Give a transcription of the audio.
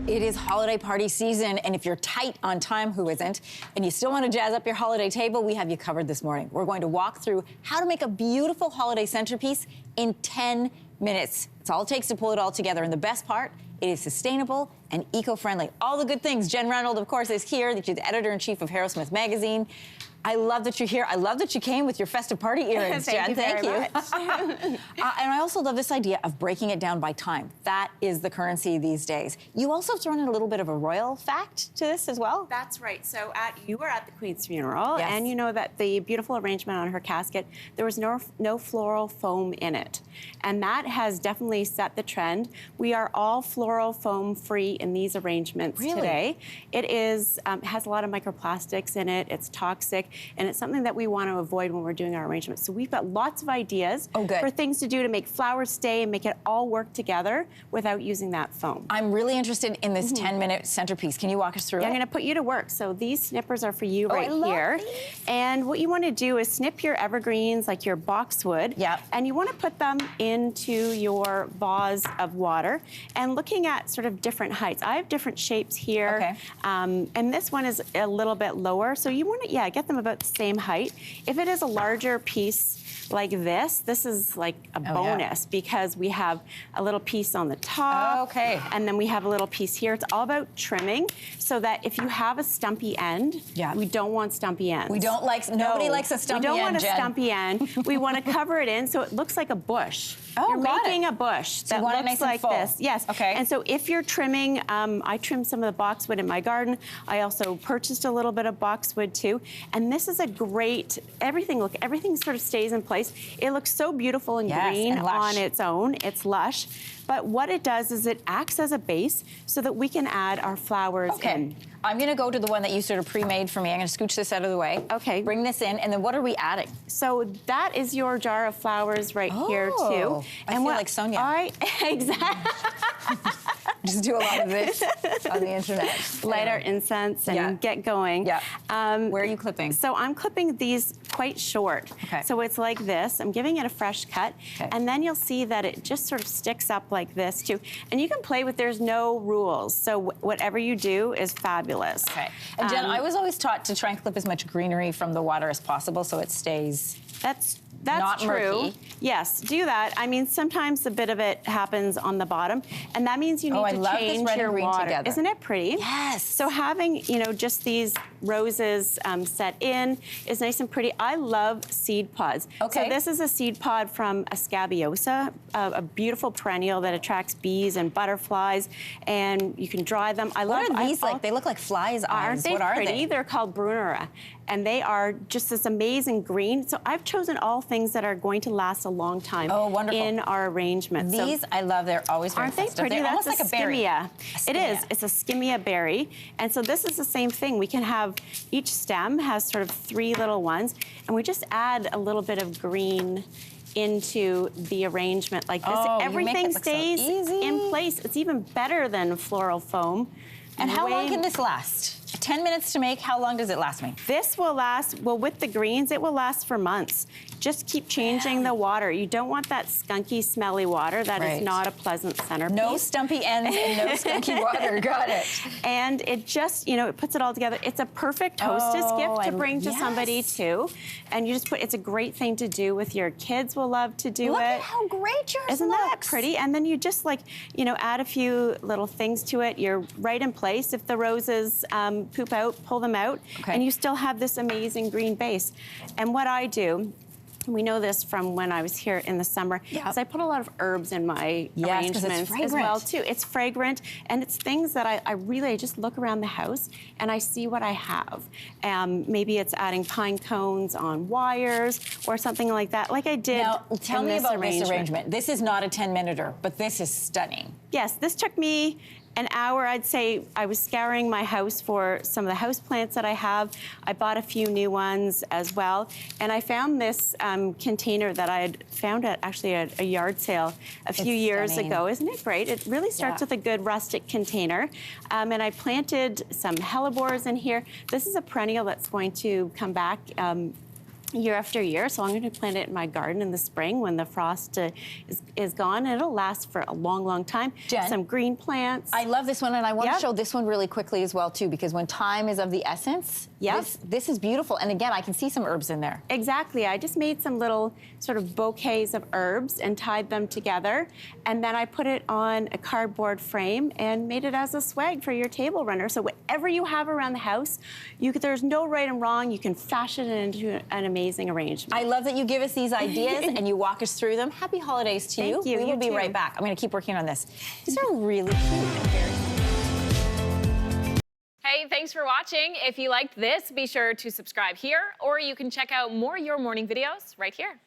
It is holiday party season, and if you're tight on time, who isn't, and you still want to jazz up your holiday table, we have you covered this morning. We're going to walk through how to make a beautiful holiday centerpiece in 10 minutes. It's all it takes to pull it all together, and the best part, it is sustainable and eco-friendly. All the good things. Jen Reynolds, of course, is here. She's the editor-in-chief of Harrowsmith Magazine. I love that you're here. I love that you came with your festive party earrings, Jen. Thank you. And I also love this idea of breaking it down by time. That is the currency these days. You also have thrown in a little bit of a royal fact to this as well? That's right. So you were at the Queen's funeral, yes. and you know that the beautiful arrangement on her casket, there was no floral foam in it. And that has definitely set the trend. We are all floral foam free in these arrangements today. It is has a lot of microplastics in it. It's toxic. And it's something that we want to avoid when we're doing our arrangements. So we've got lots of ideas for things to do to make flowers stay and make it all work together without using that foam. I'm really interested in this 10-minute centerpiece. Can you walk us through it? I'm going to put you to work. So these snippers are for you I right love here. these. And what you want to do is snip your evergreens, like your boxwood. Yep. And you want to put them into your vase of water. And looking at sort of different heights. I have different shapes here. Okay. And this one is a little bit lower. So you want to, get them about the same height. If it is a larger piece like this is like a bonus because we have a little piece on the top. And then we have a little piece here. It's all about trimming so that if you have a stumpy end, we don't want stumpy ends. We don't like, nobody likes a stumpy end, We don't want a Jen. stumpy end. We want to cover it in so it looks like a bush. Oh, you're making a bush that looks looks like this. Yes. Okay. And so if you're trimming, I trimmed some of the boxwood in my garden. I also purchased a little bit of boxwood too. And this is a great, everything sort of stays in place. It looks so beautiful and green on its own. It's lush. But what it does is it acts as a base so that we can add our flowers in. I'm going to go to the one that you sort of pre-made for me. I'm going to scooch this out of the way. Okay. Bring this in, and then what are we adding? So that is your jar of flowers right here, too. I feel like Sonia. Exactly. Just do a lot of this on the internet. Light our incense and get going. Where are you clipping? So I'm clipping these quite short. So it's like this. I'm giving it a fresh cut. And then you'll see that it just sort of sticks up like this, too. And you can play with, there's no rules. So whatever you do is fabulous. And Jen, I was always taught to try and clip as much greenery from the water as possible so it stays That's not true. Murky. Yes, do that. I mean, sometimes a bit of it happens on the bottom, and that means you need to change your water. Together. Isn't it pretty? Yes. So having, just these roses set in is nice and pretty. I love seed pods. So this is a seed pod from a scabiosa, a beautiful perennial that attracts bees and butterflies, and you can dry them. What are these like? They look like flies' eyes. Aren't they what are pretty? they? They're called Brunera, and they are just this amazing green. So I've chosen all things that are going to last a long time in our arrangement. These I love. They're always very Aren't they pretty? They're That's almost like a berry. skimmia. It is. It's a skimmia berry. And so this is the same thing. We can have, each stem has sort of 3 little ones, and we just add a little bit of green into the arrangement like this. Everything stays in place. It's even better than floral foam. And how long can this last? 10 minutes to make, how long does it last me? This will last, well, with the greens, it will last for months. Just keep changing the water. You don't want that skunky, smelly water. That is not a pleasant centerpiece. No stumpy ends and no skunky water. Got it. And it just, it puts it all together. It's a perfect hostess gift to bring to somebody, too. And you just it's a great thing to do with your kids will love to do it. Look at how great yours Isn't that pretty? And then you just add a few little things to it. You're right in place. If the roses poop out, pull them out, and you still have this amazing green base. And what I do, we know this from when I was here in the summer, is I put a lot of herbs in my arrangements as well, too. It's fragrant, and it's things that I just look around the house, and I see what I have. Maybe it's adding pine cones on wires or something like that, like I did Now, tell me about this arrangement. This is not a 10-minuter, but this is stunning. Yes, this took me an hour. I'd say I was scouring my house for some of the house plants that I have. I bought a few new ones as well. And I found this container that I had found at a yard sale a few years ago. Isn't it great? It really starts with a good rustic container. And I planted some hellebores in here. This is a perennial that's going to come back year after year. So I'm going to plant it in my garden in the spring when the frost is gone. And it'll last for a long, long time. Jen, some green plants. I love this one, and I want Yep. to show this one really quickly as well, too, because when time is of the essence, Yep. this is beautiful. And again, I can see some herbs in there. Exactly. I just made some little sort of bouquets of herbs and tied them together. And then I put it on a cardboard frame and made it as a swag for your table runner. So whatever you have around the house, there's no right and wrong. You can fashion it into an amazing arrangement. I love that you give us these ideas and you walk us through them. Happy holidays to you. Thank you. We will You be too. right back. I'm going to keep working on this. These are really cute and very Hey, thanks for watching. If you liked this, be sure to subscribe here, or you can check out more Your Morning videos right here.